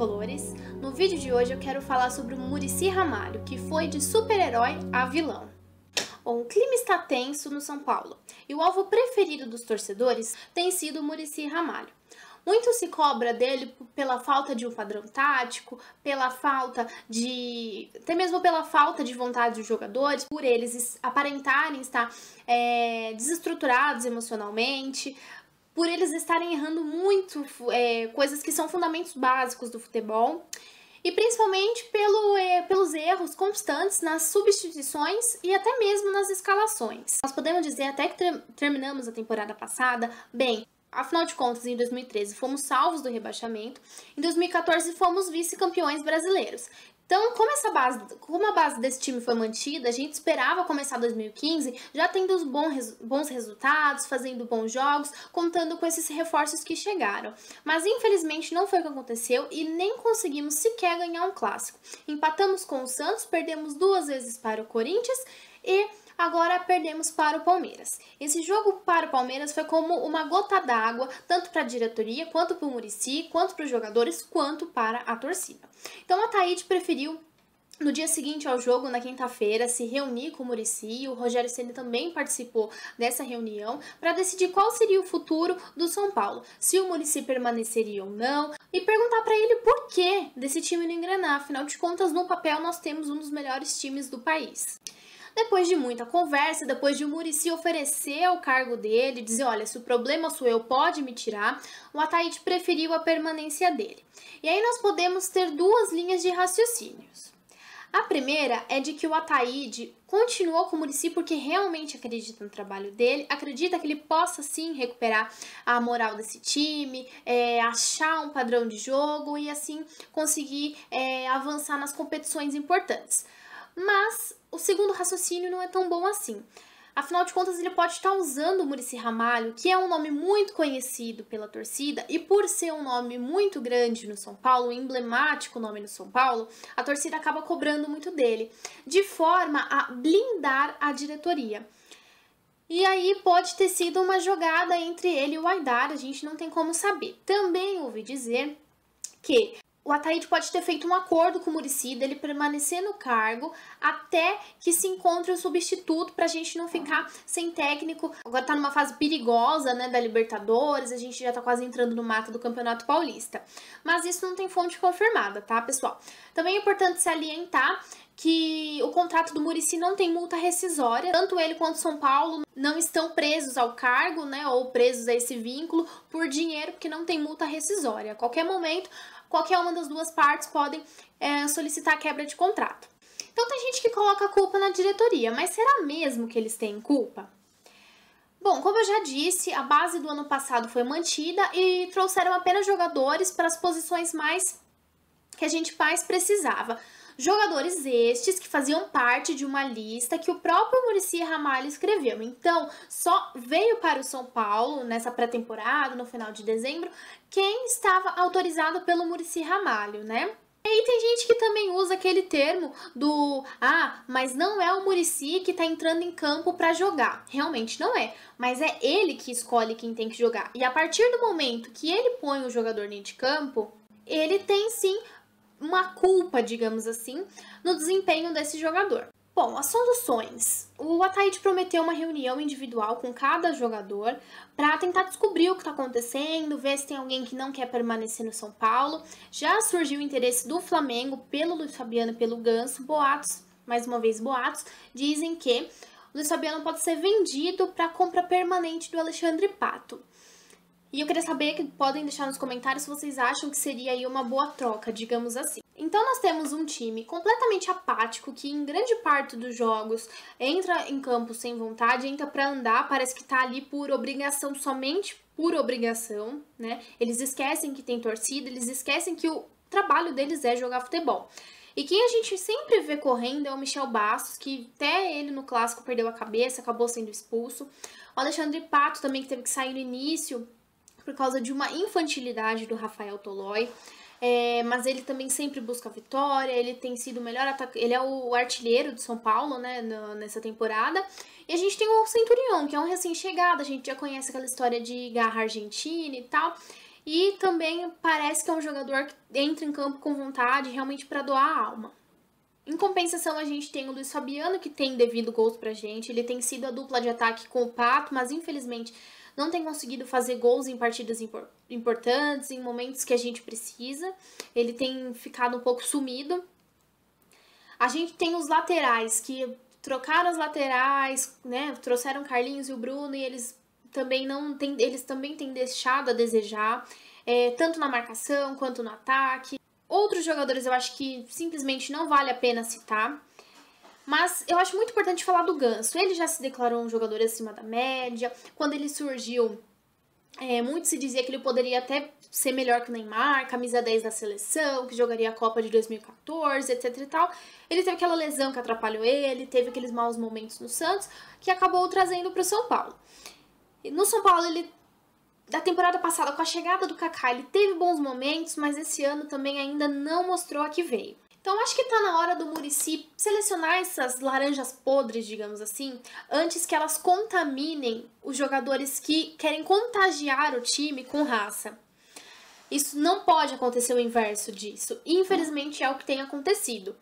tricolores! No vídeo de hoje eu quero falar sobre o Muricy Ramalho, que foi de super-herói a vilão. Bom, o clima está tenso no São Paulo, e o alvo preferido dos torcedores tem sido o Muricy Ramalho. Muito se cobra dele pela falta de um padrão tático, até mesmo pela falta de vontade dos jogadores, por eles aparentarem estar desestruturados emocionalmente, por eles estarem errando muito coisas que são fundamentos básicos do futebol, e principalmente pelos erros constantes nas substituições e até mesmo nas escalações. Nós podemos dizer até que terminamos a temporada passada bem. Afinal de contas, em 2013 fomos salvos do rebaixamento, em 2014 fomos vice-campeões brasileiros. Então, como a base desse time foi mantida, a gente esperava começar 2015 já tendo os bons resultados, fazendo bons jogos, contando com esses reforços que chegaram. Mas infelizmente não foi o que aconteceu e nem conseguimos sequer ganhar um clássico. Empatamos com o Santos, perdemos 2 vezes para o Corinthians e agora perdemos para o Palmeiras. Esse jogo para o Palmeiras foi como uma gota d'água, tanto para a diretoria, quanto para o Muricy, quanto para os jogadores, quanto para a torcida. Então a Thaíde preferiu, no dia seguinte ao jogo, na quinta-feira, se reunir com o Muricy. O Rogério Ceni também participou dessa reunião para decidir qual seria o futuro do São Paulo, se o Muricy permaneceria ou não, e perguntar para ele por que desse time não engrenar. Afinal de contas, no papel, nós temos um dos melhores times do país. Depois de muita conversa, depois de o Muricy oferecer o cargo dele, dizer, olha, se o problema sou eu, pode me tirar, o Thaíde preferiu a permanência dele. E aí nós podemos ter 2 linhas de raciocínios. A primeira é de que o Thaíde continuou com o Muricy porque realmente acredita no trabalho dele, acredita que ele possa sim recuperar a moral desse time, achar um padrão de jogo e assim conseguir avançar nas competições importantes. Mas o segundo raciocínio não é tão bom assim. Afinal de contas, ele pode estar usando o Muricy Ramalho, que é um nome muito conhecido pela torcida, e por ser um nome muito grande no São Paulo, um emblemático nome no São Paulo, a torcida acaba cobrando muito dele, de forma a blindar a diretoria. E aí pode ter sido uma jogada entre ele e o Aidar, a gente não tem como saber. Também ouvi dizer que o Thaíde pode ter feito um acordo com o Muricy, dele permanecer no cargo até que se encontre um substituto pra gente não ficar sem técnico. Agora tá numa fase perigosa, né, da Libertadores, a gente já tá quase entrando no mata do Campeonato Paulista. Mas isso não tem fonte confirmada, tá, pessoal? Também é importante salientar que o contrato do Muricy não tem multa rescisória, tanto ele quanto São Paulo não estão presos ao cargo, né, ou presos a esse vínculo por dinheiro, porque não tem multa rescisória. A qualquer momento, qualquer uma das 2 partes podem solicitar a quebra de contrato. Então tem gente que coloca a culpa na diretoria, mas será mesmo que eles têm culpa? Bom, como eu já disse, a base do ano passado foi mantida e trouxeram apenas jogadores para as posições que a gente mais precisava. Jogadores estes que faziam parte de uma lista que o próprio Muricy Ramalho escreveu. Então, só veio para o São Paulo, nessa pré-temporada, no final de dezembro, quem estava autorizado pelo Muricy Ramalho, né? E aí tem gente que também usa aquele termo do mas não é o Muricy que tá entrando em campo para jogar. Realmente não é, mas é ele que escolhe quem tem que jogar. E a partir do momento que ele põe o jogador dentro de campo, ele tem sim uma culpa, digamos assim, no desempenho desse jogador. Bom, as soluções. O Thaíde prometeu uma reunião individual com cada jogador para tentar descobrir o que está acontecendo, ver se tem alguém que não quer permanecer no São Paulo. Já surgiu o interesse do Flamengo pelo Luiz Fabiano e pelo Ganso. Boatos, mais uma vez boatos, dizem que o Luiz Fabiano pode ser vendido para compra permanente do Alexandre Pato. E eu queria saber, que podem deixar nos comentários se vocês acham que seria aí uma boa troca, digamos assim. Então nós temos um time completamente apático, que em grande parte dos jogos entra em campo sem vontade, entra pra andar, parece que tá ali por obrigação, somente por obrigação, né? Eles esquecem que tem torcida, eles esquecem que o trabalho deles é jogar futebol. E quem a gente sempre vê correndo é o Michel Bastos, que até ele no clássico perdeu a cabeça, acabou sendo expulso. O Alexandre Pato também, que teve que sair no início por causa de uma infantilidade do Rafael Tolói. Mas ele também sempre busca a vitória, ele tem sido o melhor atacante, ele é o artilheiro do São Paulo, né, nessa temporada. E a gente tem o Centurion, que é um recém-chegado, a gente já conhece aquela história de garra argentina e tal. E também parece que é um jogador que entra em campo com vontade realmente para doar a alma. Em compensação, a gente tem o Luiz Fabiano, que tem devido gols pra gente. Ele tem sido a dupla de ataque com o Pato, mas infelizmente não tem conseguido fazer gols em partidas importantes, em momentos que a gente precisa. Ele tem ficado um pouco sumido. A gente tem os laterais, que trocaram as laterais, né? Trouxeram Carlinhos e o Bruno, e eles também têm deixado a desejar, tanto na marcação quanto no ataque. Outros jogadores eu acho que simplesmente não vale a pena citar. Mas eu acho muito importante falar do Ganso. Ele já se declarou um jogador acima da média. Quando ele surgiu, muito se dizia que ele poderia até ser melhor que o Neymar, camisa 10 da seleção, que jogaria a Copa de 2014, etc e tal. Ele teve aquela lesão que atrapalhou ele, teve aqueles maus momentos no Santos, que acabou trazendo para o São Paulo. E no São Paulo, da temporada passada, com a chegada do Kaká, ele teve bons momentos, mas esse ano também ainda não mostrou a que veio. Então, acho que tá na hora do Muricy selecionar essas laranjas podres, digamos assim, antes que elas contaminem os jogadores que querem contagiar o time com raça. Isso não pode acontecer o inverso disso. Infelizmente, é o que tem acontecido.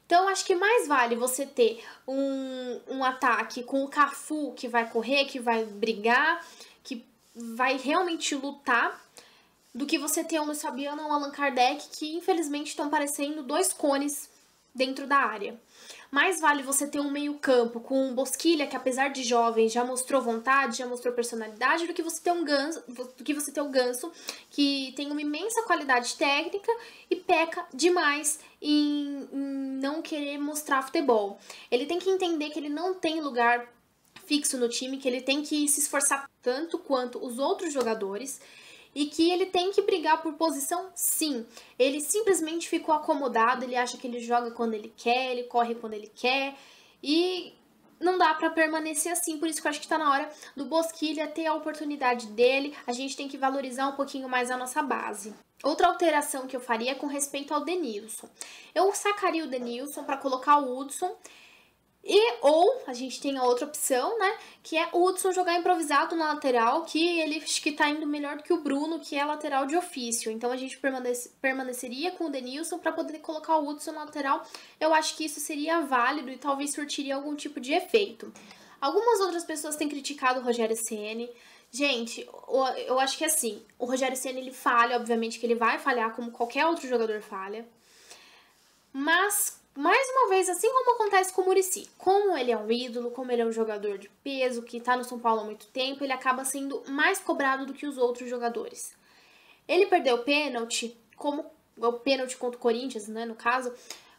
Então, acho que mais vale você ter um ataque com o Cafu, que vai correr, que vai brigar, que vai realmente lutar, do que você ter um Luiz Fabiano ou um Allan Kardec, que infelizmente estão parecendo dois cones dentro da área. Mais vale você ter um meio campo com um Bosquilha, que apesar de jovem já mostrou vontade, já mostrou personalidade, do que você ter o Ganso, que tem uma imensa qualidade técnica e peca demais em não querer mostrar futebol. Ele tem que entender que ele não tem lugar fixo no time, que ele tem que se esforçar tanto quanto os outros jogadores, e que ele tem que brigar por posição, sim. Ele simplesmente ficou acomodado, ele acha que ele joga quando ele quer, ele corre quando ele quer, e não dá pra permanecer assim. Por isso que eu acho que tá na hora do Bosquilha ter a oportunidade dele. A gente tem que valorizar um pouquinho mais a nossa base. Outra alteração que eu faria é com respeito ao Denilson. Eu sacaria o Denilson para colocar o Hudson. Ou a gente tem a outra opção, né, que é o Hudson jogar improvisado na lateral, que ele acho que tá indo melhor do que o Bruno, que é lateral de ofício. Então a gente permaneceria com o Denilson para poder colocar o Hudson na lateral. Eu acho que isso seria válido e talvez surtiria algum tipo de efeito. Algumas outras pessoas têm criticado o Rogério Ceni. Gente, eu acho que assim, o Rogério Ceni ele falha, obviamente que ele vai falhar como qualquer outro jogador falha. Mas mais uma vez, assim como acontece com o Muricy, como ele é um ídolo, como ele é um jogador de peso, que tá no São Paulo há muito tempo, ele acaba sendo mais cobrado do que os outros jogadores. Ele perdeu o pênalti, como o pênalti contra o Corinthians, né, no caso,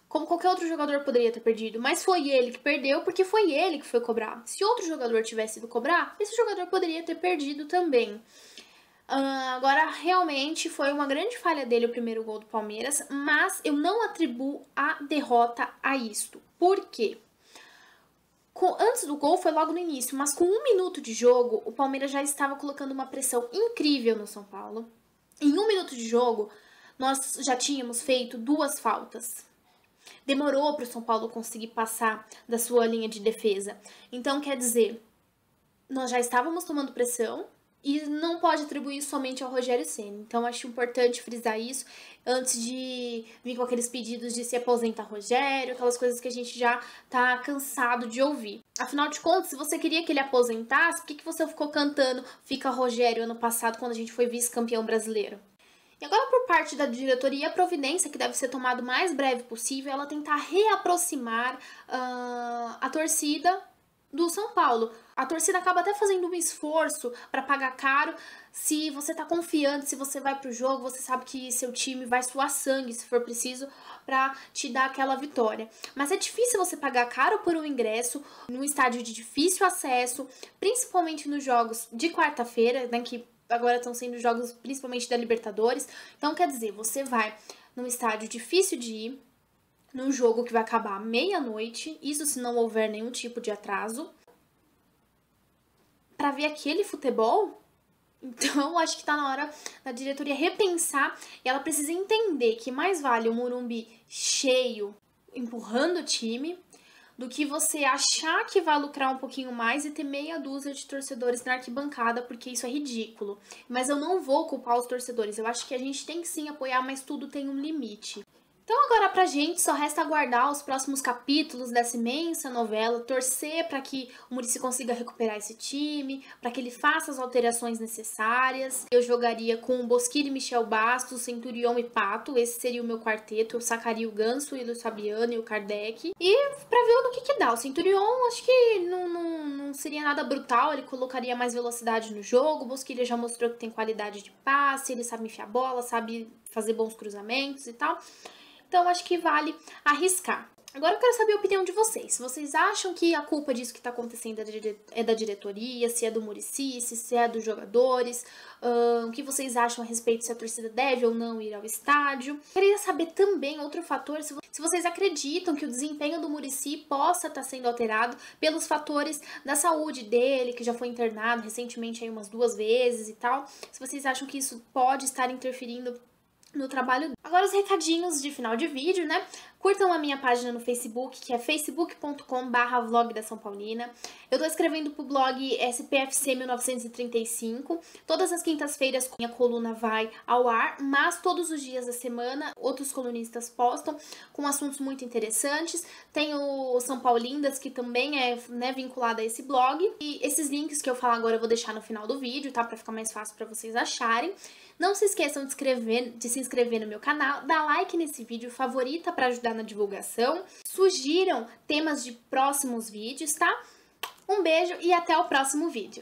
como qualquer outro jogador poderia ter perdido, mas foi ele que perdeu porque foi ele que foi cobrar. Se outro jogador tivesse ido cobrar, esse jogador poderia ter perdido também. Agora, realmente, foi uma grande falha dele o primeiro gol do Palmeiras, mas eu não atribuo a derrota a isto. Por quê? Antes do gol foi logo no início, mas com 1 minuto de jogo, o Palmeiras já estava colocando uma pressão incrível no São Paulo. Em 1 minuto de jogo, nós já tínhamos feito 2 faltas. Demorou para o São Paulo conseguir passar da sua linha de defesa. Então, quer dizer, nós já estávamos tomando pressão, e não pode atribuir somente ao Rogério Ceni. Então, acho importante frisar isso antes de vir com aqueles pedidos de se aposentar Rogério, aquelas coisas que a gente já tá cansado de ouvir. Afinal de contas, se você queria que ele aposentasse, por que você ficou cantando Fica Rogério ano passado, quando a gente foi vice-campeão brasileiro? E agora, por parte da diretoria, a providência que deve ser tomada o mais breve possível, ela tentar reaproximar a torcida do São Paulo. A torcida acaba até fazendo um esforço para pagar caro. Se você tá confiante, se você vai pro jogo, você sabe que seu time vai suar sangue, se for preciso, para te dar aquela vitória. Mas é difícil você pagar caro por um ingresso num estádio de difícil acesso, principalmente nos jogos de quarta-feira, né, que agora estão sendo jogos principalmente da Libertadores. Então, quer dizer, você vai num estádio difícil de ir, num jogo que vai acabar à meia-noite, isso se não houver nenhum tipo de atraso, para ver aquele futebol. Então, acho que tá na hora da diretoria repensar, e ela precisa entender que mais vale o Morumbi cheio, empurrando o time, do que você achar que vai lucrar um pouquinho mais e ter meia dúzia de torcedores na arquibancada, porque isso é ridículo. Mas eu não vou culpar os torcedores, eu acho que a gente tem que sim apoiar, mas tudo tem um limite. Então agora pra gente só resta aguardar os próximos capítulos dessa imensa novela, torcer para que o Muricy consiga recuperar esse time, para que ele faça as alterações necessárias. Eu jogaria com Bosquilha, Michel Bastos, Centurion e Pato, esse seria o meu quarteto. Eu sacaria o Ganso, o Luiz Fabiano e o Kardec. E pra ver no que dá. O Centurion acho que não seria nada brutal, ele colocaria mais velocidade no jogo. O Bosquilha já mostrou que tem qualidade de passe, ele sabe enfiar bola, sabe fazer bons cruzamentos e tal. Então, acho que vale arriscar. Agora eu quero saber a opinião de vocês. Se vocês acham que a culpa disso que está acontecendo é da diretoria, se é do Muricy, se é dos jogadores, o que vocês acham a respeito se a torcida deve ou não ir ao estádio. Queria saber também outro fator, se vocês acreditam que o desempenho do Muricy possa estar sendo alterado pelos fatores da saúde dele, que já foi internado recentemente aí umas 2 vezes e tal. Se vocês acham que isso pode estar interferindo no trabalho. Agora os recadinhos de final de vídeo, né? Curtam a minha página no Facebook, que é facebook.com/vlog da São Paulina. Eu tô escrevendo pro blog SPFC 1935. Todas as quintas-feiras a minha coluna vai ao ar, mas todos os dias da semana outros colunistas postam com assuntos muito interessantes. Tem o São Paulindas, que também é, né, vinculado a esse blog. E esses links que eu falo agora eu vou deixar no final do vídeo, tá? Pra ficar mais fácil pra vocês acharem. Não se esqueçam de se inscrever no meu canal, dar like nesse vídeo, favorita para ajudar na divulgação. Sugiram temas de próximos vídeos, tá? Um beijo e até o próximo vídeo.